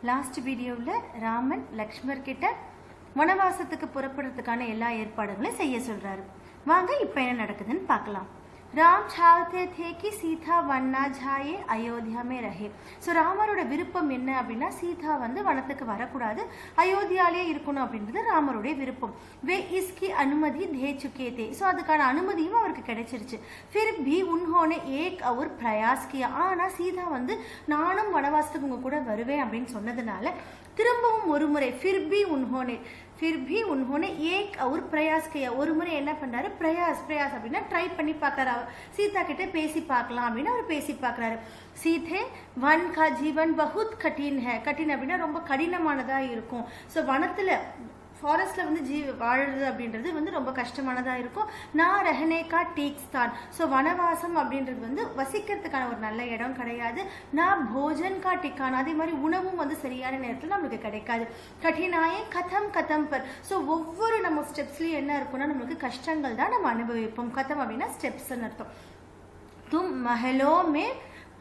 Last வீடியோவில் ராமன் லக்ஷ்மர் கிட்ட வனவாசத்துக்கு புறப்படுறதுக்கான எல்லா ஏற்பாடுகளையும் செய்ய சொல்றாரு. வாங்க இப்போ என்ன நடக்குதுன்னு பார்க்கலாம். राम चाहते थे कि सीता वन ना जाए अयोध्या में रहे. ஸோ ராமரோட விருப்பம் என்ன அப்படின்னா சீதா வந்து வனத்துக்கு வரக்கூடாது, அயோத்தியாலே இருக்கணும் அப்படின்றது ராமருடைய விருப்பம். வே இஸ்கி அனுமதி தே சுக்கே தே. ஸோ அதுக்கான அனுமதியும் அவருக்கு கிடைச்சிருச்சு. ஃபிர் பி உன்ஹோனே ஏக் அவர் பிரயாஸ் கியா. ஆனால் சீதா வந்து நானும் வனவாசத்துக்கு உங்க கூட வருவேன் அப்படின்னு சொன்னதுனால திரும்பவும் ஒரு முறை ஃபிர் भी उन्होंने एक और प्रयास किया. ஒரு முறை என்ன பண்றாரு, பிரயாஸ் அப்படின்னா ட்ரை பண்ணி பார்க்கறாரு. சீதா கிட்ட பேசி பார்க்கலாம் அப்படின்னு அவர் பேசி பார்க்கறாரு. सीधे वन का जीवन बहुत कठिन है. कठिन அப்படின்னா ரொம்ப கடினமானதா இருக்கும். ஸோ வனத்துல ஃபாரஸ்ட்ல வந்து வாழுறது அப்படின்றது வந்து ரொம்ப கஷ்டமானதா இருக்கும். நான் ரஹனேகா டீக்ஸ்தான். ஸோ வனவாசம் அப்படின்றது வந்து வசிக்கிறதுக்கான ஒரு நல்ல இடம் கிடையாது. நான் போஜன் கா டிக்கான், அதே மாதிரி உணவும் வந்து சரியான நேரத்தில் நம்மளுக்கு கிடைக்காது. கঠিனாயே கதம் பர். ஸோ ஒவ்வொரு நம்ம ஸ்டெப்ஸ்லயும் என்ன இருக்கும்னா நம்மளுக்கு கஷ்டங்கள் தான் நம்ம அனுபவிப்போம். கதம் அப்படின்னா ஸ்டெப்ஸ்ன்னு அர்த்தம். தும் மஹலோ மே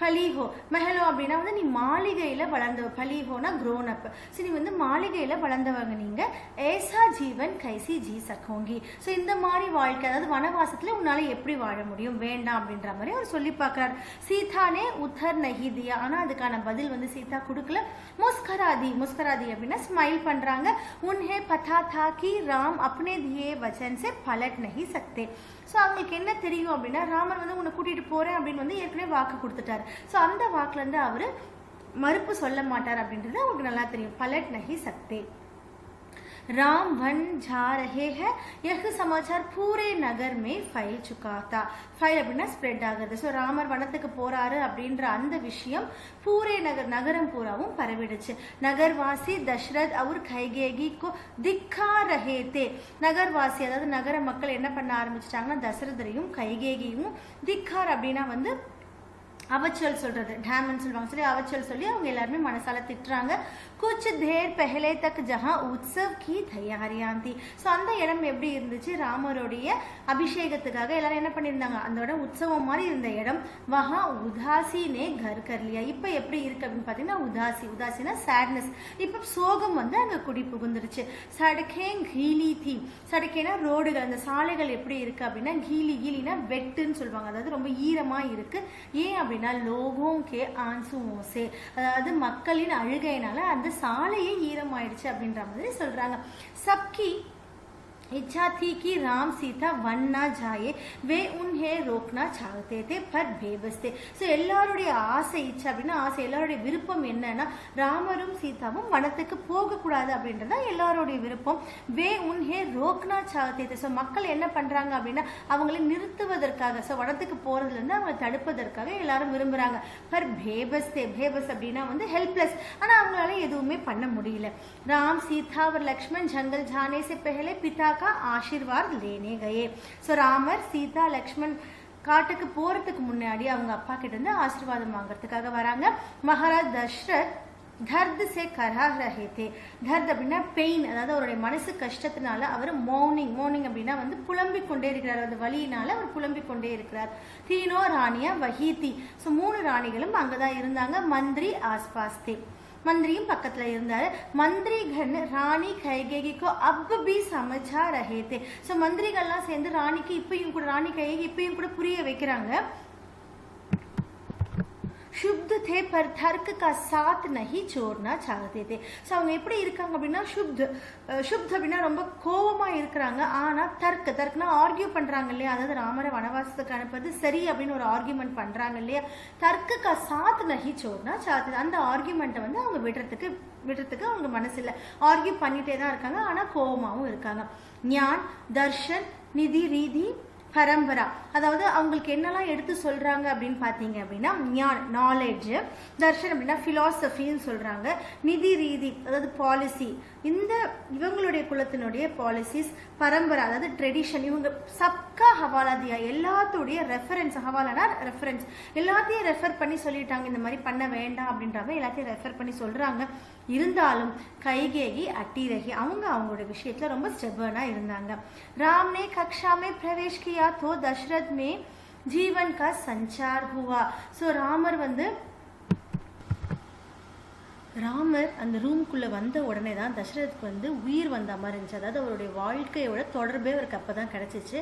பலிஹோ. மஹலோ அப்படின்னா வந்து நீ மாளிகையில வளர்ந்தவ, பலிஹோனா க்ரோன் அப். ஸோ நீ வந்து மாளிகையில வளர்ந்தவங்க நீங்க. ஏசா ஜீவன் கைசி ஜி சக்கோங்கி. ஸோ இந்த மாதிரி வாழ்க்கை, அதாவது வனவாசத்துல உன்னால எப்படி வாழ முடியும், வேண்டாம் அப்படின்ற மாதிரி அவர் சொல்லி பார்க்கிறார். சீதானே உத்தர் நஹி தியா. ஆனா அதுக்கான பதில் வந்து சீதா கொடுக்கல. முஸ்கராதி அப்படின்னா ஸ்மைல் பண்றாங்க. உன்ஹே பதா தா கி ராம் அப்னே தியே வச்சன் சே பலட் நஹி சக்தே. ஸோ அவங்களுக்கு என்ன தெரியும் அப்படின்னா ராமர் வந்து உன்னை கூட்டிட்டு போறேன் அப்படின்னு வந்து ஏற்கனவே வாக்கு கொடுத்துட்டாரு. ஸோ அந்த வாக்குல இருந்து அவரு மறுப்பு சொல்ல மாட்டார் அப்படின்றது அவங்களுக்கு நல்லா தெரியும். பலட் நஹி சக்தே. राम वन जा रहे हैं यह समाचार पूरे नगर में फैल चुका था. ஃபைல் அப்படின்னா ஸ்ப்ரெட் ஆகுது. ஸோ ராமர் வனத்துக்கு போறாரு அப்படின்ற அந்த விஷயம் பூரே நகரம் பூராவும் பரவிடுச்சு. நகர்வாசி தசரத் அவர் கைகேகி கோ திக்கா ரஹே தே. நகர்வாசி அதாவது நகர மக்கள் என்ன பண்ண ஆரம்பிச்சிட்டாங்கன்னா தசரதரையும் கைகேகியும் திக்கார் அப்படின்னா வந்து அவச்சல் சொல்றது, டேமன் சொல்லுவாங்க. சரி, அவச்சல் சொல்லி அவங்க எல்லாருமே மனசால திட்டுறாங்க. कुछ देर पहले तक जहां उत्सव की तैयारियां थी. ஸோ அந்த இடம் எப்படி இருந்துச்சு, ராமருடைய அபிஷேகத்துக்காக எல்லாரும் என்ன பண்ணியிருந்தாங்க, அந்த இடம் உற்சவம் மாதிரி இருந்த இடம். வஹா உதாசி நே கர் கர் லியா. இப்போ எப்படி இருக்கு அப்படின்னு பார்த்தீங்கன்னா உதாசினா சேட்னஸ். இப்போ சோகம் வந்து அங்கே குடி புகுந்துருச்சு. சடக்கே கீலி தீ. சடக்கேனா ரோடுகள், அந்த சாலைகள் எப்படி இருக்கு அப்படின்னா கீலினா வெட்டுன்னு சொல்லுவாங்க, அதாவது ரொம்ப ஈரமா இருக்கு. ஏன் அப்படின்னா லோகோங்கே ஆன்சுமோசே, அதாவது மக்களின் அழுகையினால அந்த சாலையே ஈரமாயிடுச்சு அப்படின்ற மாதிரி சொல்றாங்க. சப்கி इच्छा थी कि राम सीता वन ना जाए, वे उन्हें रोकना चाहते थे पर बेबस थे. ஸோ எல்லாருடைய ஆசை இச்சை அப்படின்னா ஆசை, எல்லாருடைய விருப்பம் என்னன்னா ராமரும் சீதாவும் வனத்துக்கு போகக்கூடாது அப்படின்றத எல்லாருடைய விருப்பம். வே உன்ஹே ரோக்னா சாகத்தே தே. ஸோ மக்கள் என்ன பண்றாங்க அப்படின்னா அவங்களை நிறுத்துவதற்காக, ஸோ வனத்துக்கு போறதுல இருந்து அவங்களை தடுப்பதற்காக எல்லாரும் விரும்புறாங்க. பர் பேபஸ் தே. பேபஸ் அப்படின்னா வந்து ஹெல்ப்லெஸ். ஆனா அவங்களால எதுவுமே பண்ண முடியல. ராம் सीता और लक्ष्मण जंगल जाने से पहले पिता का आशीर्वाद लेने गए. सो रामर सीता लक्ष्मण காட்டுக்கு போறதுக்கு முன்னாடி அவங்க அப்பா கிட்ட இருந்து ஆசீர்வாதம் வாங்குறதுக்காக வராங்க. மகாராஜ் தசரத் தர்த் சே கரா ரஹே தே. தர்த் அப்படின்னா பெயின், அதாவது அவருடைய மனசு கஷ்டத்தினால அவர் மௌனிங் அப்படின்னா வந்து புலம்பிக் கொண்டே இருக்கிறார். அந்த வலியினால அவர் புலம்பிக் கொண்டே இருக்கிறார். தீனோ ராணியா வஹீதி. ஸோ 3 ராணிகளும் அங்கதான் இருந்தாங்க. மந்திரி ஆஸ்பாஸ் தே. मंत्रिயும் பக்கத்துல இருந்தாரு. மந்திரிகன் ராணி கைகேகிக்கு அப் பி சமஜா ரஹே தே. ஸோ மந்திரிகள்லாம் சேர்ந்து ராணிக்கு இப்பயும் கூட, ராணி கைகேகி இப்பயும் கூட புரிய வைக்கிறாங்க. शुद्ध थे पर तर्क का साथ नहीं छोड़ना चाहते थे. ஸோ அவங்க எப்படி இருக்காங்க அப்படின்னா சுப்த் அப்படின்னா ரொம்ப கோபமா இருக்கிறாங்க. ஆனா தர்க்னா ஆர்கியூ பண்றாங்க இல்லையா, அதாவது ராமரை வனவாசத்துக்கு அனுப்புறது சரி அப்படின்னு ஒரு ஆர்கியூமெண்ட் பண்றாங்க இல்லையா. தர்க்கு கா சாத் நஹி சோர்னா சாத்து. அந்த ஆர்கியூமெண்ட்டை வந்து அவங்க விடுறதுக்கு அவங்க மனசு இல்லை. ஆர்கியூ பண்ணிட்டே தான் இருக்காங்க, ஆனா கோபமாவும் இருக்காங்க. ஞான் தர்ஷன் நிதி ரீதி பரம்பரா, அதாவது அவங்களுக்கு என்னெல்லாம் எடுத்து சொல்றாங்க அப்படின்னு பாத்தீங்க அப்படின்னா நாலேஜ், தர்ஷன் அப்படின்னா பிலாசபின்னு சொல்றாங்க, நிதி ரீதி அதாவது பாலிசி, இந்த இவங்களுடைய குலத்தினுடைய பாலிசிஸ், பரம்பரா அதாவது ட்ரெடிஷன், இவங்க சப்கா ஹவாலா தியா, எல்லாத்துடைய ரெஃபரன்ஸ், ஹவாலானா ரெஃபரன்ஸ், எல்லாத்தையும் ரெஃபர் பண்ணி சொல்லிட்டாங்க இந்த மாதிரி பண்ண வேண்டாம் அப்படின்றாங்க, எல்லாத்தையும் ரெஃபர் பண்ணி சொல்றாங்க. இருந்தாலும் கைகேகி அட்டி ரஹி, அவங்களோட விஷயத்துல ரொம்ப ஸ்டெபர்னா இருந்தாங்க. ராம் ने कक्षा में प्रवेश किया तो दशरथ में जीवन का संचार हुआ. सो ராமர் வந்து ராமர் அந்த ரூம்குள்ளே வந்த உடனே தான் தசரதுக்கு வந்து உயிர் வந்த மாதிரி இருந்துச்சு. அதாவது அவருடைய வாழ்க்கையோட தொடர்பே அவருக்கு அப்போ தான் கிடச்சிச்சு.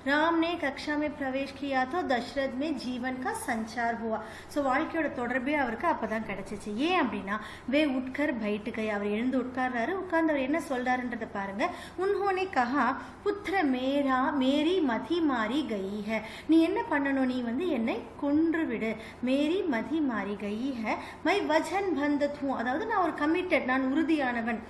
ராம்னே கக்ஷாமே பிரவேஷ் கியா தோ தசரத் மே ஜீவன் கா சஞ்சார் ஹுவா. ஸோ வாழ்க்கையோட தொடர்பே அவருக்கு அப்போ தான் கிடச்சிச்சு. ஏன் அப்படின்னா வே உட்கர் பைட்டு கை, அவர் எழுந்து உட்கார்றாரு. உட்கார்ந்து அவர் என்ன சொல்றாருன்றதை பாருங்க. உன்ஹோனே கஹா புத்திர மேரா மேரி மதி மாறி கை ஹை. நீ என்ன பண்ணணும், நீ வந்து என்னை கொன்று விடு. மேரி மதி மாறி கை ஹை மை வஜன் பந்தத் ஹூ. அதாவது நான் ஒரு கமிட்டட், நான் உறுதியானவன்.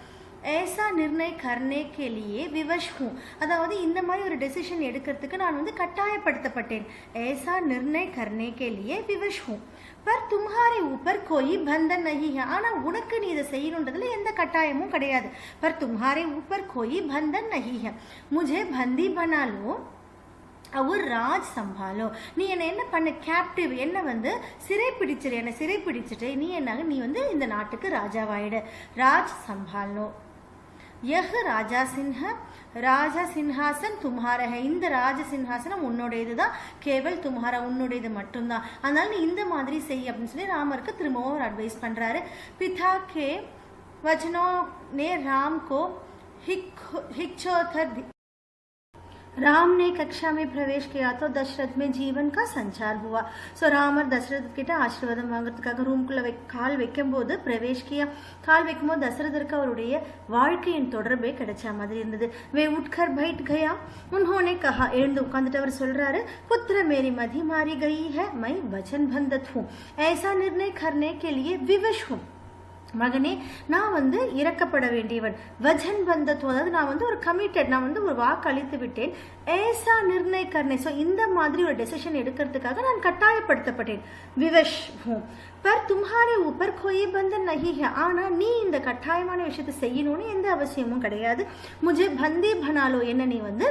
ऐसा निर्णय करने के लिए विवश हूँ. அதாவது இந்த மாதிரி ஒரு டெசிஷன் எடுக்கிறதுக்கு நான் வந்து கட்டாயப்படுத்தப்பட்டேன். ऐसा निर्णय करने के लिए विवश हूँ पर तुम्हारे ऊपर कोई बंधन नहीं है. ஆனா உனக்கு நீ இதை செய்யணுன்றதுல எந்த கட்டாயமும் கிடையாது. पर तुम्हारे ऊपर कोई बंधन नहीं है. मुझे बंदी बना लो அவர் ராஜ் சம்பாலோ. நீ என்ன பண்ண, கேப்டிவ், என்ன வந்து சிறை பிடிச்சிரு, என்னை சிறை பிடிச்சிட்டு நீ நீ வந்து இந்த நாட்டுக்கு ராஜாவாயிடு. ராஜ் சம்பாலோ. யஹ் ராஜா சின்ஹ ராஜா சின்ஹாசன் தும்ஹார ஹை. இந்த ராஜ சின்ஹாசனம் உன்னோடையது தான், கேவல் தும்ஹாரா உன்னுடையது மட்டும்தான். அதனால நீ இந்த மாதிரி செய் அப்படின்னு சொல்லி ராமருக்கு திரும்பவும் ஒரு அட்வைஸ் பண்றாரு. பிதா கே வச்சனோ நே ராம் கோ हिक्चोथर. राम ने कक्षा में प्रवेश किया तो दशरथ में जीवन का संचार हुआ. ஸோ ராமர் தசரத் கிட்ட ஆசீர்வாதம் வாங்குறதுக்காக ரூம்குள்ள கால் வைக்கும் போது பிரவேஷ் கியா, கால் வைக்கும்போது தசரதற்கு அவருடைய வாழ்க்கையின் தொடர்பே கிடைச்ச மாதிரி இருந்தது. வே உட்கர் பைட் கயா உன்ஹோனே கஹா. எழுந்து உட்கார்ந்துட்டு அவர் சொல்றாரு, புத்திர மேரி மதி மாரி கई है मैं वचन बंधत हूँ ऐसा निर्णय करने के लिए विवश हूँ. மகனே, நான் வந்து இறக்கப்பட வேண்டியவன். வஜன் பந்தத்துவம், அதாவது நான் வந்து ஒரு கமிட்டட், நான் வந்து ஒரு வாக்கு அளித்து விட்டேன். ஏசா நிர்ணய கர்ணே. ஸோ இந்த மாதிரி ஒரு டெசிஷன் எடுக்கிறதுக்காக நான் கட்டாயப்படுத்தப்பட்டேன். விவஷ் ஹூ பர் தும்ஹாரே ஊப்பர் கோயி பந்தன் நஹி ஹை. ஆனா நீ இந்த கட்டாயமான விஷயத்தை செய்யணும்னு எந்த அவசியமும் கிடையாது. முஜே பந்தி பனாலோ, என்ன நீ வந்து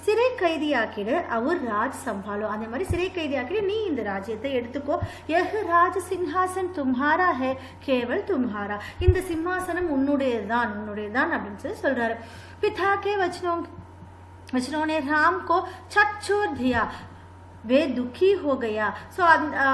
சிறை கைதியாக்கிடு. அவர் ராஜ் சம்பாலோ, அதே மாதிரி சிறை கைதியாக்கிடு, நீ இந்த ராஜ்யத்தை எடுத்துக்கோ. யஹ் ராஜ சிம்ஹாசன் தும்ஹாரா ஹே கேவல் தும்ஹாரா. இந்த சிம்மாசனம் உன்னுடையதுதான், உன்னுடையதான் அப்படின்னு சொல்லி சொல்றாரு. பிதா கே वचनों ने राम को छत दिया வே துக்கி ஹோகையா. ஸோ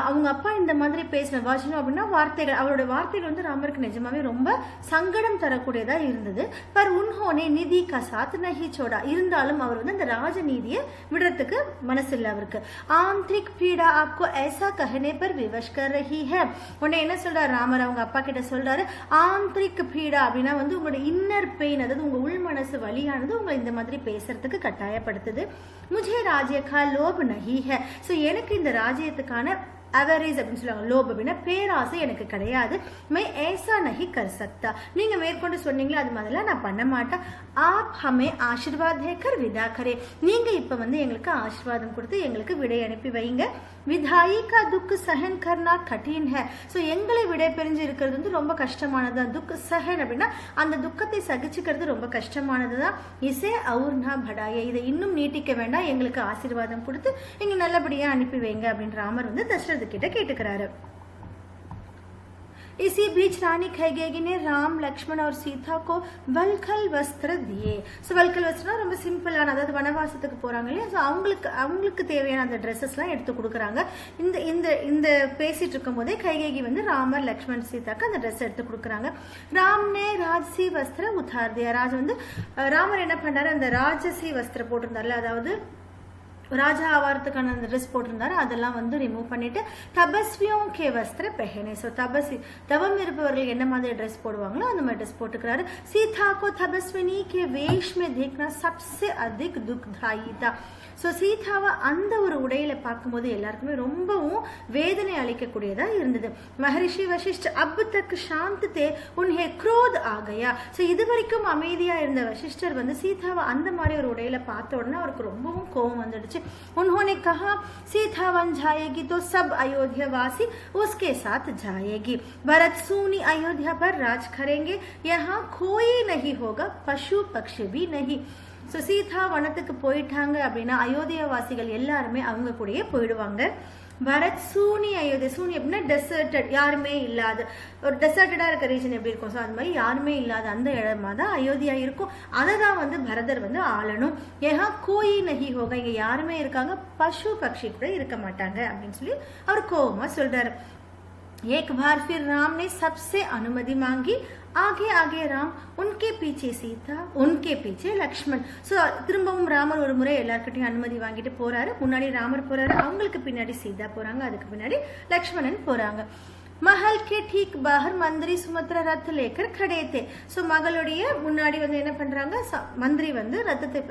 அவங்க அப்பா இந்த மாதிரி பேசின வசனம் அப்படின்னா வார்த்தைகள், அவருடைய வார்த்தைகள் வந்து ராமருக்கு நிஜமாவே ரொம்ப சங்கடம் தரக்கூடியதாக இருந்தது. பர் உன்ஹோனே நிதி கசாத் நஹி சோடா. இருந்தாலும் அவர் வந்து அந்த ராஜநீதியை விடுறதுக்கு மனசு இல்லை அவருக்கு. ஆந்திரிக் பீடா ஆப்கோ ऐसा कहने पर विवश कर रही है. உடனே என்ன சொல்றாரு ராமர், அவங்க அப்பா கிட்ட சொல்றாரு, ஆந்திரிக் பீடா அப்படின்னா வந்து உங்களோட இன்னர் பெயின், அதாவது உங்க உள் மனசு வலியானது உங்களை இந்த மாதிரி பேசுறதுக்கு கட்டாயப்படுத்துது. முஜே ராஜ்ய கா லோப் நஹி ஹை. ஸோ எனக்கு இந்த ராஜ்யத்துக்கான அவரேஜ் அப்படின்னு சொல்லுவாங்க, லோப் அப்படின்னா பேராசை எனக்கு கிடையாது. மை ஏசா நஹி கர் சக்தா. நீங்க மேற்கொண்டு சொன்னீங்களா அது மாதிரிலாம் நான் பண்ண மாட்டேன். ஆப் ஹமே ஆசீர்வாத் தேக்கர் விதா கரே. நீங்க இப்ப வந்து எங்களுக்கு ஆசீர்வாதம் கொடுத்து எங்களுக்கு விடை அனுப்பி வைங்க. விதாயி கா துக் சஹன் கர்னா கठिन है. ஸோ எங்களை விடை பிரிஞ்சு இருக்கிறது வந்து ரொம்ப கஷ்டமானது. துக் சஹன் அப்படின்னா அந்த துக்கத்தை சகிச்சுக்கிறது ரொம்ப கஷ்டமானது தான். இசே அவுர் நா படாய. இதை இன்னும் நீட்டிக்க வேண்டாம், எங்களுக்கு ஆசீர்வாதம் கொடுத்து எங்க நல்லபடியா அனுப்பி வைங்க அப்படின்னு ராமர் வந்து தசரத் கிட்ட கேட்டுக்கிறாரு. इसी बीच रानी कैकेयी ने राम लक्ष्मण और सीता को वल्कल वस्त्र दिए. ஸோ வல்கல் வஸ்திரம்னா ரொம்ப சிம்பிளான, அதாவது வனவாசத்துக்கு போறாங்க இல்லையா, ஸோ அவங்களுக்கு தேவையான அந்த ட்ரெஸ்ஸஸ்லாம் எடுத்து கொடுக்குறாங்க. இந்த இந்த இந்த பேசிட்டு இருக்கும் போதே கைகேயி வந்து ராமர் லக்ஷ்மண் சீதாக்கு அந்த ட்ரெஸ் எடுத்து கொடுக்குறாங்க. ராம்னே ராஜசி வஸ்திர உத்தார் தியா. ராமர் என்ன பண்ணாரு, அந்த ராஜசி வஸ்திரம் போட்டிருந்தாருல, அதாவது ராஜா ஆவாரத்துக்கான அந்த ட்ரெஸ் போட்டிருந்தாரு, அதெல்லாம் வந்து ரிமூவ் பண்ணிட்டு தபஸ்வியோं के वस्त्र पहने. ஸோ தவம் இருப்பவர்கள் என்ன மாதிரி ட்ரெஸ் போடுவாங்களோ அந்த மாதிரி ட்ரெஸ் போட்டுக்கிறாரு. सीता को तपस्विनी के वेश में देखना सबसे अधिक दुखदायी था. ஸோ சீதாவை அந்த ஒரு உடையில பார்க்கும்போது எல்லாருக்குமே ரொம்பவும் வேதனை அளிக்கக்கூடியதா இருந்தது. மகரிஷி வசிஷ்ட் அப் தக் சாந்த் தே உன்ஹே குரோத் ஆகையா. ஸோ இது வரைக்கும் அமைதியா இருந்த வசிஷ்டர் வந்து சீதாவை அந்த மாதிரி ஒரு உடையில பார்த்த உடனே அவருக்கு ரொம்பவும் கோபம் வந்துடுச்சு. उन्होंने कहा सीता वन जाएगी तो सब अयोध्यावासी उसके साथ जाएगी. भरत सूनी अयोध्या पर राज करेंगे, यहाँ कोई नहीं होगा, पशु पक्षी भी नहीं. ஸோ சீதா வனத்துக்கு போயிட்டாங்க அப்படின்னா அயோத்தியாவாசிகள் எல்லாருமே அவங்க கூடயே போயிடுவாங்க. பரத் சூனி அயோத்தியா. சூனி அப்படின்னா டெசர்டட், யாருமே இல்லாத ஒரு டெசர்டடா இருக்க ரீஜன் எப்படி இருக்கும், ஸோ அது மாதிரி யாருமே இல்லாத அந்த இடமா தான் அயோத்தியா இருக்கும். அதை தான் வந்து பரதர் வந்து ஆளணும். ஏன்னா கோயி நகி ஹோக, இங்க யாருமே இருக்காங்க, பசு பக்ஷி கூட இருக்க மாட்டாங்க அப்படின்னு சொல்லி அவர் கோபமா சொல்றாரு. एक बार फिर राम ने सबसे अनुमति मांगी. आगे आगे राम, उनके पीछे सीता, उनके पीछे लक्ष्मण. ஸோ திரும்பவும் ராமர் ஒரு முறை எல்லார்கிட்டையும் அனுமதி வாங்கிட்டு போறாரு. முன்னாடி ராமர் போறாரு, அவங்களுக்கு பின்னாடி சீதா போறாங்க, அதுக்கு பின்னாடி லக்ஷ்மணன் போறாங்க. महल के ठीक बाहर मंत्री सुमित्रा रथ लेकर खड़े थे. ஸோ மகளுடைய முன்னாடி வந்து என்ன பண்றாங்க, மந்திரி வந்து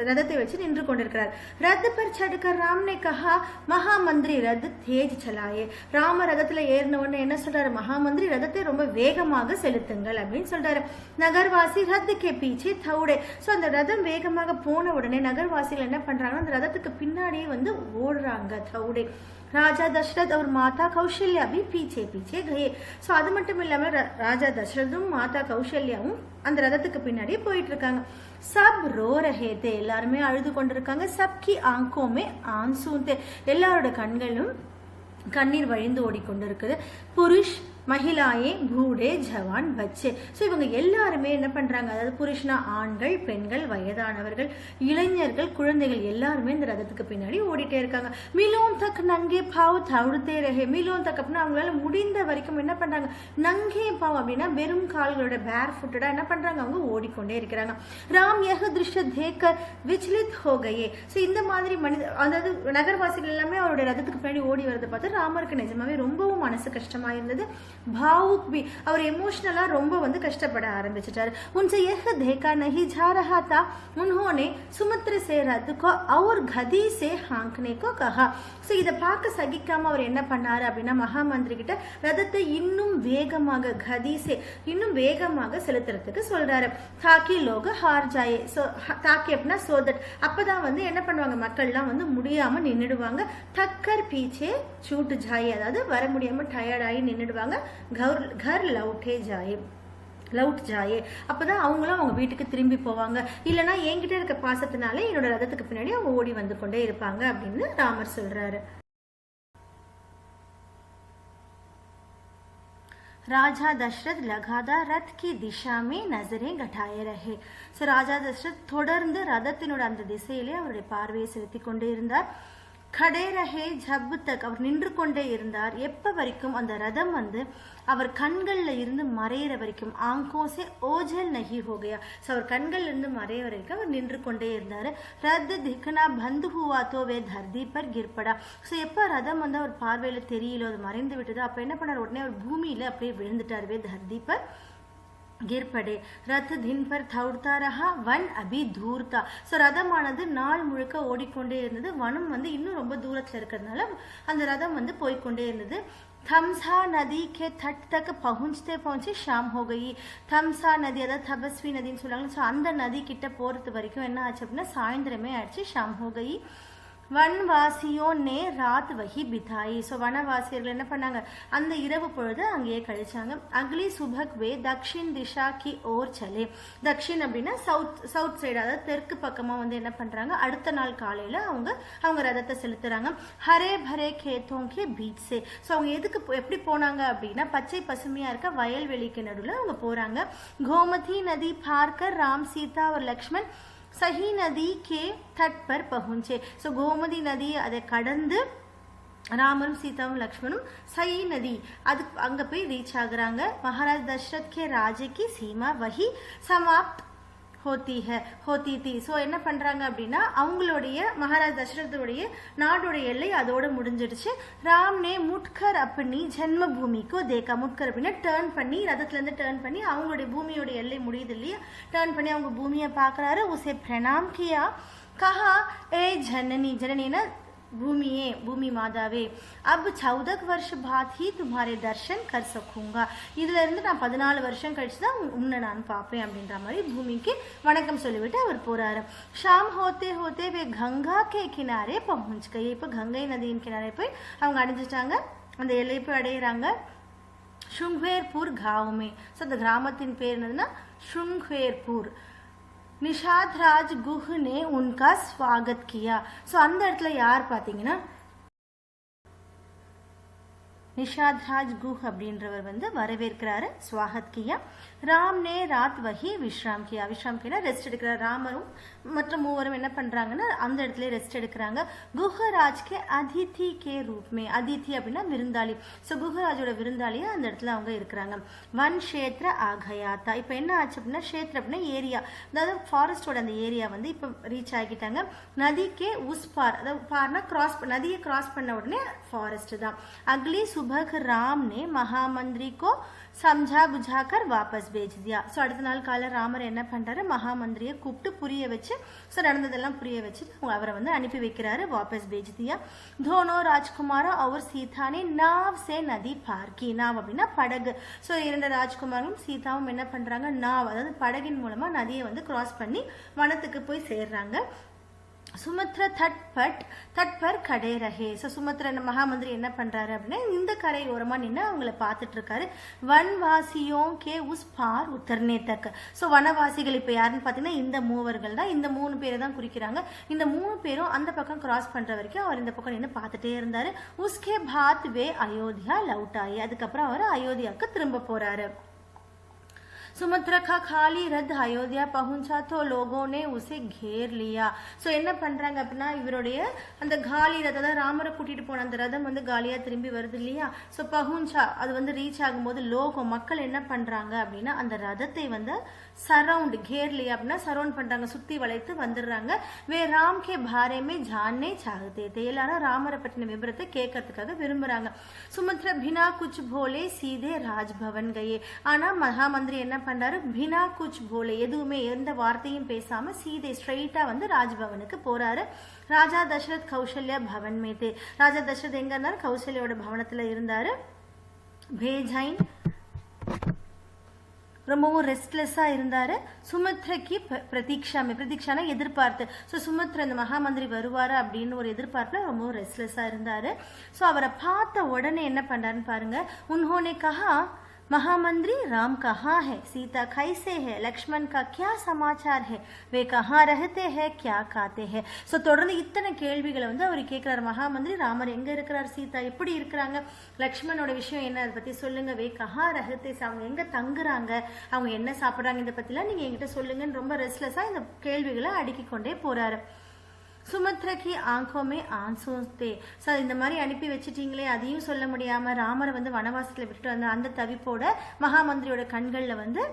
ரதத்தை வச்சு நின்று கொண்டிருக்கிறார். रथ पर चढ़कर राम ने कहा, महामंत्री रथ तेज चलाए. ராம ரதத்துல ஏறின உடனே என்ன சொல்றாரு, மகாமந்திரி ரதத்தை ரொம்ப வேகமாக செலுத்துங்கள் அப்படின்னு சொல்றாரு. நகர்வாசி ரத் கே பீச்சே தௌடே. ஸோ அந்த ரதம் வேகமாக போன உடனே நகர்வாசிகள் என்ன பண்றாங்கன்னா அந்த ரதத்துக்கு பின்னாடியே வந்து ஓடுறாங்க. தௌடே. ராஜா தசரத் और माता कौशल्या भी पीछे पीछे गए. ஸோ அது மட்டும் இல்லாம ராஜா தசரதும் மாதா கௌசல்யாவும் அந்த ரதத்துக்கு பின்னாடியே போயிட்டு இருக்காங்க. சப் ரோ ரஹே தே, எல்லாருமே அழுது கொண்டிருக்காங்க. சப்கி ஆங்கோமே ஆன்சூ தே, எல்லாரோட கண்களும் கண்ணீர் வழிந்து ஓடிக்கொண்டிருக்குது. புருஷ் மகிழாயே பூடே ஜவான் பச்சே. ஸோ இவங்க எல்லாருமே என்ன பண்றாங்க, அதாவது புருஷனா ஆண்கள், பெண்கள், வயதானவர்கள், இளைஞர்கள், குழந்தைகள் எல்லாருமே இந்த ரதத்துக்கு பின்னாடி ஓடிட்டே இருக்காங்க. மிலோன் தக் நங்கே பாவ் தவுடுத்தே ரஹே. மிலோன் தக் அப்படின்னா அவங்களால முடிந்த வரைக்கும் என்ன பண்றாங்க, நங்கே பாவ் அப்படின்னா வெறும் கால்களோட பேர் ஃபுட்டடா என்ன பண்றாங்க, அவங்க ஓடிக்கொண்டே இருக்கிறாங்க. ராம் யஹ் திருஷ்ய தேக்கர் விச்லித் ஹோ கயே. ஸோ இந்த மாதிரி அதாவது நகர்வாசிகள் எல்லாமே அவருடைய ரதத்துக்கு பின்னாடி ஓடி வரதை பார்த்து ராமருக்கு நிஜமாவே ரொம்பவும் மனசு கஷ்டமா இருந்தது. भावुक भी, அவர் எமோஷனலா ரொம்ப வந்து கஷ்டப்பட ஆரம்பிச்சிட்டாரு. उनसे यह देखा नहीं जा रहा था, उन्होंने सुमित्र से रथ को और गदी से हाँकने को कहा. ஸோ இதை பார்க்க சகிக்காம அவர் என்ன பண்ணாரு அப்படின்னா மகாமந்திரி கிட்ட ரதத்தை இன்னும் வேகமாக கதிசே இன்னும் வேகமாக செலுத்துறதுக்கு சொல்றாரு. தாக்கி லோக ஹார் ஜாயே. ஸோ தாக்கி அப்படின்னா சோ தட், அப்பதான் வந்து என்ன பண்ணுவாங்க, மக்கள்லாம் வந்து முடியாம நின்றுடுவாங்க. தக்கர் பீச்சே சூட்டு ஜாயே, அதாவது வர முடியாம டயர்டாகி நின்றுடுவாங்க. घर लौटे जाए லவுட் ஜாயே, அப்பதான் அவங்களும் அவங்க வீட்டுக்கு திரும்பி போவாங்க. இல்லைன்னா என்கிட்ட இருக்க பாசத்தினால என்னோட ரதத்துக்கு பின்னாடி அவங்க ஓடி வந்து கொண்டே இருப்பாங்க அப்படின்னு ராமர் சொல்றாரு. ராஜா தசரத் லகாதார் ரத் கி திஷா மே நசரே கட்டாயே ரஹே. ஸோ ராஜா தசரத் தொடர்ந்து ரதத்தினோட அந்த திசையிலே அவருடைய பார்வையை செலுத்தி கொண்டே இருந்தார். கடே ரஹே ஜப் தக், அவர் நின்று கொண்டே இருந்தார். எப்ப வரைக்கும், அந்த ரதம் வந்து அவர் கண்கள்ல இருந்து மறையிற வரைக்கும். ஆங்கோசே ஓஜல் நஹி ஹோகையா. ஸோ அவர் கண்கள்ல இருந்து மறைய வரைக்கும் அவர் நின்று கொண்டே இருந்தாரு. ரத் திக்னா பந்து ஹுவா தோ வே தர்தி பர் கிர்படா. ஸோ எப்போ ரதம் வந்து அவர் பார்வையில தெரியல, அது மறைந்து விட்டது, அப்ப என்ன பண்ணார், உடனே அவர் பூமியில அப்படியே விழுந்துட்டார். வே தர்தி பர் गिर पड़े. रथ दिन पर दौड़ता रहा, वन अभी दूर था. ஸோ ரதமானது நாள் முழுக்க ஓடிக்கொண்டே இருந்தது. வனம் வந்து இன்னும் ரொம்ப தூரத்துல இருக்கிறதுனால அந்த ரதம் வந்து போய்கொண்டே இருந்தது. थमसा नदी के तट तक पहुंचते पहुंचे शाम हो गई. थमसा नदी அதாவது தபஸ்வி நதின்னு சொல்றாங்க. ஸோ அந்த நதி கிட்ட போறது வரைக்கும் என்ன ஆச்சு அப்படின்னா சாயந்தரமே ஆயிடுச்சு. ஷாம் ஹோ கயி. वनवासियों ने रात वही बिताई. ஸோ வனவாசியர்கள் என்ன பண்ணாங்க, அந்த இரவு பொழுது அங்கேயே கழிச்சாங்க. அக்லி சுபக் வே தக்ஷின் திஷா கி ஓர் சலே. தக்ஷின் அப்படின்னா சவுத் சைடு, அதாவது தெற்கு பக்கமா வந்து என்ன பண்றாங்க, அடுத்த நாள் காலையில அவங்க ரதத்தை செலுத்துறாங்க. ஹரே பரே கேத்தோங்கே பீச் சே. ஸோ அவங்க எதுக்கு எப்படி போனாங்க அப்படின்னா பச்சை பசுமையா இருக்க வயல்வெளிக்கு நடுவில் அவங்க போறாங்க. கோமதி நதி பார்க்க ராம் சீதா और लक्ष्मण सही नदी के तट पर पहुंचे. ஸோ கோமதி நதி அதை கடந்து ராமரும் சீதாவும் லக்ஷ்மணும் சயி நதி அது அங்க போய் ரீச் ஆகுறாங்க. மகாராஜ் தசரத் கே ராஜே கி சீமா வஹி சமாப்த் ஹோத்தி தி. ஸோ என்ன பண்றாங்க அப்படின்னா அவங்களுடைய மகாராஜ் தசரத்துடைய நாடுடைய எல்லை அதோட முடிஞ்சிடுச்சு. ராம் நே முட்கர் அப்பனி ஜென்ம பூமிக்கோ தேக்கா. முட்கர் அப்படின்னா டேர்ன் பண்ணி, ரதத்துல இருந்து டேர்ன் பண்ணி அவங்களுடைய பூமியோட எல்லை முடியுது இல்லையா, டேர்ன் பண்ணி அவங்க பூமியை பாக்குறாரு. உசே பிரணாம் கியா. கஹா ஏ ஜனனி. ஜனனின்னா பூமியே, பூமி மாதாவே, अब 14 वर्ष बाद ही तुम्हारे दर्शन कर सकूंगा. இதுல இருந்து நான் 14 வருஷம் கழிச்சு தான் உன்னை நான் பார்ப்பேன் அப்படின்ற மாதிரி பூமிக்கு வணக்கம் சொல்லிவிட்டு அவர் போறாரு. ஷாம் ஹோத்தே ஹோத்தே வே கங்கா கே கினாரே பहुंच गए. இப்போ கங்கை நதியின் கினாரே போய் அவங்க அடைஞ்சிட்டாங்க, அந்த எல்லை போய் அடையிறாங்க. ஷுங்வேர்பூர் காவுமே. ஸோ அந்த கிராமத்தின் பேர் என்னதுன்னா ஷுங்வேர்பூர். நிஷாத் ராஜ் குஹ் நே உன்கா ஸ்வாகத் கியா. ஸோ அந்த இடத்துல யார் பார்த்தீங்கன்னா நிஷாத்ராஜ் குஹ் அப்படின்றவர் வந்து வரவேற்கிறாரு, ஸ்வாகத் கியா. ராம் நே ராத் வஹி விஸ்ராம் கியா. விஸ்ராம் கியா ரெஸ்ட் எடுக்கிறார். ராமரும் மற்ற மூவரும் என்ன பண்றாங்கன்னா அந்த இடத்துல ரெஸ்ட் எடுக்கிறாங்க. குஹராஜ் கே அதிதி கே ரூப்மே. அதிதி அப்படின்னா விருந்தாளி. ஸோ குஹராஜோட விருந்தாளியா அந்த இடத்துல அவங்க இருக்கிறாங்க. வன் க்ஷேத்ர ஆகயாத்தா. இப்போ என்ன ஆச்சு அப்படின்னா க்ஷேத்ர அப்படின்னா ஏரியா, அதாவது ஃபாரஸ்டோட அந்த ஏரியா வந்து இப்போ ரீச் ஆகிட்டாங்க. நதிக்கே உஸ் பார், அதாவது பார்னா கிராஸ், நதியை கிராஸ் பண்ண உடனே ஃபாரஸ்ட் தான். அக்லி சுபக் ராம் நே மகாமந்திரி கோ சம்ஜா புஜாக்கர் வாபஸ் பேஜ் தியா. ஸோ அடுத்த நாள் காலை ராமர் என்ன பண்றாரு, மகாமந்திரியை கூப்பிட்டு புரிய வச்சு, ஸோ நடந்ததெல்லாம் புரிய வச்சுட்டு அவரை வந்து அனுப்பி வைக்கிறாரு, வாபஸ் பேஜ் தியா. தோனோ ராஜ்குமாரோ அவர் சீதானே நாவ் சே நதி பார்க்கி. நாவ் அப்படின்னா படகு. ஸோ 2 ராஜ்குமாரும் சீதாவும் என்ன பண்றாங்க, நாவ் அதாவது படகின் மூலமா நதியை வந்து கிராஸ் பண்ணி வனத்துக்கு போய் சேர்றாங்க. Sumatra that per Kadhe ரஹே. So Sumatra மகாமந்திரி என்ன பண்றாரு அப்படின்னா இந்த கரை ஓரமா நின்று அவங்கள பார்த்துட்டு இருக்காரு. வன்வாசியோ கே உஸ் பார் உத்தர்னே தக். ஸோ வனவாசிகள் இப்போ யாருன்னு பார்த்தீங்கன்னா இந்த மூவர்கள் தான். இந்த 3 பேரை தான் குறிக்கிறாங்க. இந்த 3 பேரும் அந்த பக்கம் கிராஸ் பண்ற வரைக்கும் அவர் இந்த பக்கம் நின்று பார்த்துட்டே இருந்தாரு. உஸ்கே பாத் வே அயோத்தியா லவுட்டாயி. அதுக்கப்புறம் அவர் அயோத்தியாவுக்கு திரும்ப போறாரு. सुमत्रा का खाली रथ अयोध्या पहुंचा तो लोगों ने उसे घेर लिया. ஸோ என்ன பண்றாங்க அப்படின்னா இவருடைய அந்த காலி ரதம், அதாவது ராமரை கூட்டிட்டு போன அந்த ரதம் வந்து காலியா திரும்பி வருது இல்லையா. ஸோ பகுஞ்சா அது வந்து ரீச் ஆகும்போது லோகம் மக்கள் என்ன பண்றாங்க அப்படின்னா அந்த ரதத்தை வந்து சரவுண்ட், घेर लिया அப்படின்னா சரவுண்ட் பண்றாங்க, சுத்தி வளைத்து வந்துடுறாங்க. வே ராம் கே பாரே ஜானே சாகதே தே. எல்லாரும் ராமரை பற்றின விபரத்தை கேட்கறதுக்காக விரும்புறாங்க. சுமத்ரா பினா குச் போலே சீதே ராஜ்பவன் கயே. ஆனா மகாமந்திரி என்ன பண்றாரு, பினா குச் போலே, எதுவுமே எந்த வார்த்தையும் பேசாம சீதே ஸ்ட்ரெயிட்டா வந்து ராஜ்பவனுக்கு போறாரு. ராஜா தசரத் கௌசல்யா பவன் மேத்தே. ராஜா தசரத் எங்க இருந்தாரு, கௌசல்யோட பவனத்துல இருந்தாரு. பேஜைன் ரொம்பவும் ரெஸ்ட்லெஸ்ஸா இருந்தாரு. சுமித்ரக்கு பிரதீட்சானா எதிர்பார்த்து. ஸோ சுமித்ரா இந்த மகாமந்திரி வருவாரு அப்படின்னு ஒரு எதிர்பார்ப்புல ரொம்பவும் ரெஸ்ட்லெஸ்ஸா இருந்தாரு. ஸோ அவரை பார்த்த உடனே என்ன பண்றாருன்னு பாருங்க. உன்ஹோனே கஹா महामंत्री राम कहाँ है, सीता कैसे है, लक्ष्मण का क्या समाचार है, वे कहाँ रहते हैं, क्या खाते हैं. ஸோ தொடர்ந்து இத்தனை கேள்விகளை வந்து அவர் கேட்கிறார். மகாமந்திரி ராமர் எங்க இருக்கிறார், சீதா எப்படி இருக்கிறாங்க, லக்ஷ்மணோட விஷயம் என்ன, அதை பத்தி சொல்லுங்க. வே கஹா ரஹத்தே, அவங்க எங்க தங்குறாங்க, அவங்க என்ன சாப்பிட்றாங்க, இதை பத்திலாம் நீங்க என்கிட்ட சொல்லுங்கன்னு ரொம்ப ரெஸ்ட்லெஸ்ஸா இந்த கேள்விகளை அடுக்கிக் கொண்டே போறாரு. சுமத்ரகி ஆங்கோமே ஆன்சோத்தே. ஸோ இந்த மாதிரி அனுப்பி வச்சுட்டீங்களே, அதையும் சொல்ல முடியாம ராமரை வந்து வனவாசத்துல விட்டுட்டு வந்த அந்த தவிப்போட மகாமந்திரியோட கண்கள்ல வந்து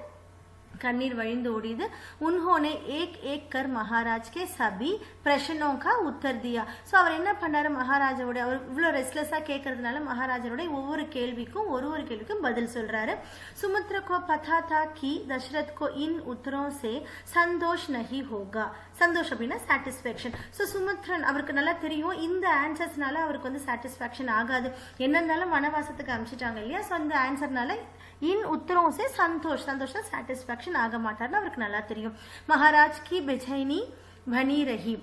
கண்ணீர் வழிந்து ஓடிது. உன்ஹோனே ஏக் ஏக் கர் மகாராஜ் கே சபி பிரச்சனோ கா உத்தர் தியா. ஸோ அவர் என்ன பண்ணாரு, மகாராஜாவோட அவர் இவ்வளோ ரெஸ்ட்லெஸ்ஸா கேட்கறதுனால மகாராஜரோட ஒவ்வொரு கேள்விக்கும் ஒரு கேள்விக்கும் பதில் சொல்றாரு. சுமித்ரா கோ பதா தா கி தசரத் கோ இன் உத்தரோ சே சந்தோஷ் நஹி ஹோகா. சந்தோஷ் அப்படின்னா சாட்டிஸ்ஃபேக்ஷன். ஸோ சுமித்ரன் அவருக்கு நல்லா தெரியும் இந்த ஆன்சர்ஸ்னால அவருக்கு வந்து சாட்டிஸ்ஃபேக்ஷன் ஆகாது. என்ன இருந்தாலும் வனவாசத்துக்கு அனுப்பிச்சிட்டாங்க இல்லையா. ஸோ அந்த ஆன்சர்னால இன் உத்தரம் சே சந்தோஷம் சாட்டிஸ்ஃபேக்ஷன் ஆக மாட்டார்னு அவருக்கு நல்லா தெரியும். மகாராஜ் கி பெச்சைனி பனி ரஹி.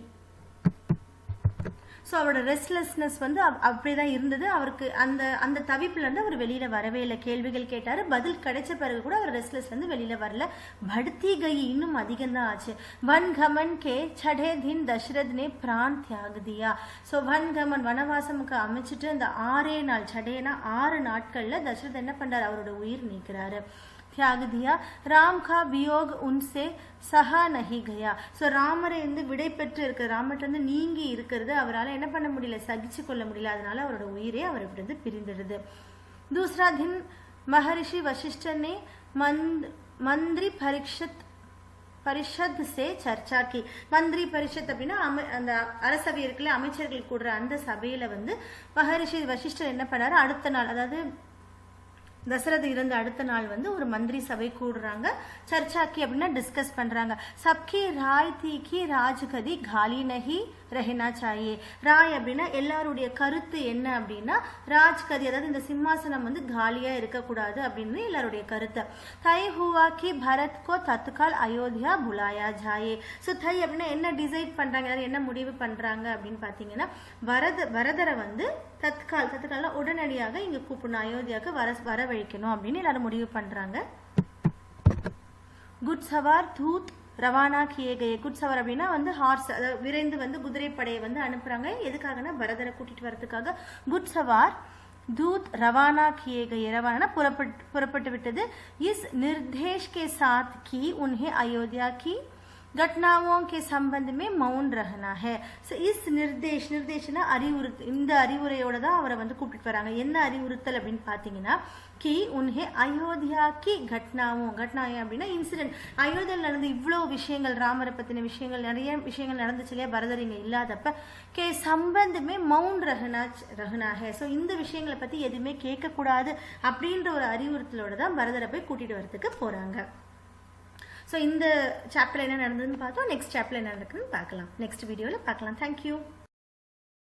ஸோ அவரோட ரெஸ்ட்லெஸ்னஸ் வந்து அப்படிதான் இருந்தது. அவருக்கு அந்த தவிப்புல இருந்து அவர் வெளியில வரவே இல்லை. கேள்விகள் கேட்டாரு, பதில் கிடைச்ச பிறகு கூட அவர் ரெஸ்ட்லெஸ்ல இருந்து வெளியில வரல. படுத்தி கை இன்னும் அதிகம் தான் ஆச்சு. வன் கமன் கே சடே தின் தசரத் நே பிரான் தியாக தியா. ஸோ வன் கமன் வனவாசமுக்கு அமைச்சிட்டு அந்த 6 நாள், சடேனா 6 நாட்கள்ல தசரத் என்ன பண்றாரு, அவரோட உயிர் நீக்கிறாரு, தியாக தியா. ராம் கா வியோக் உன்சே சஹா நஹி கயா. ஸோ ராமரை வந்து விடை பெற்று இருக்கிற, ராமர்கிட்ட வந்து நீங்கி இருக்கிறது அவரால் என்ன பண்ண முடியல, சகிச்சு கொள்ள முடியல. அதனால அவரோட உயிரே அவர்கிட்ட பிரிந்துடுது. दूसरा दिन महर्षि वशिष्ठ ने मंत्री परिषद से चर्चा की. मंत्री परिषद அப்படின்னா அந்த அரசவை இருக்குல்ல, அமைச்சர்கள் கூடுற அந்த சபையில வந்து மகரிஷி வசிஷ்டர் என்ன பண்ணாரு, அடுத்த நாள் அதாவது தசரத் இறந்த அடுத்த நாள் வந்து ஒரு மந்திரி சபை கூடுறாங்க. சர்ச்சாக்கி அப்படின்னா டிஸ்கஸ் பண்றாங்க. சப்கி ராய் தீக்கி ராஜ்கதி காலி நஹி ரஹனா சாயே. ராய் அப்படின்னா எல்லாருடைய கருத்து என்ன அப்படின்னா ராஜ்கதி, அதாவது இந்த சிம்மாசனம் வந்து காலியா இருக்கக்கூடாது அப்படின்னு எல்லாருடைய கருத்து. தை ஹுவா கி பரத் கோ தத்கால் அயோத்தியா புலாயா ஜாயே. ஸோ தை அப்படின்னா என்ன டிசைட் பண்றாங்க, என்ன முடிவு பண்றாங்க அப்படின்னு பாத்தீங்கன்னா வரதரை வந்து தத்கால் உடனடியாக இங்க கூப்பிடணும், அயோத்தியாவுக்கு வரவழைக்கணும் அப்படின்னு எல்லாரும் முடிவு பண்றாங்க. குட் சவார் தூத் ரவானா கியே கயே. குட் சவார் அப்படின்னா வந்து ஹார்ஸ், அதாவது விரைந்து வந்து குதிரைப்படையை வந்து அனுப்புறாங்க. எதுக்காகனா பரதரை கூட்டிட்டு வரதுக்காக. குட் சவார் दूत रवाना किए गए रवाना पुरपट विट्टது इस निर्देश के साथ कि उन्हें अयोध्या की घटनाओं के संबंध में मौन रहना है. So, इस निर्देशना அறிவுறுத்தல் இந்த அறிவுரையோட தான் அவரை வந்து கூப்பிட்டு வராங்க. என்ன அறிவுறுத்தல் அப்படின்னு பார்த்தீங்கன்னா कि उन्हें अयोध्या की घटनाएं அப்படின்னா இன்சிடென்ட் அயோத்தியில் நடந்த இவ்வளோ விஷயங்கள் ராமரை பற்றின விஷயங்கள் நிறைய விஷயங்கள் நடந்துச்சு இல்லையா பரதர் இங்கே இல்லாதப்ப கே சம்பந்தமே மௌன் ரஹனா ஹே. ஸோ இந்த விஷயங்களை பற்றி எதுவுமே கேட்கக்கூடாது அப்படின்ற ஒரு அறிவுறுத்தலோட தான் பரதரை போய் கூட்டிகிட்டு வரதுக்கு போகிறாங்க. ஸோ இந்த சாப்டர் என்ன நடந்ததுன்னு பார்த்தோம். நெக்ஸ்ட் சாப்டர் என்ன நடக்குதுன்னு பார்க்கலாம். நெக்ஸ்ட் வீடியோவில் பார்க்கலாம். தேங்க்யூ.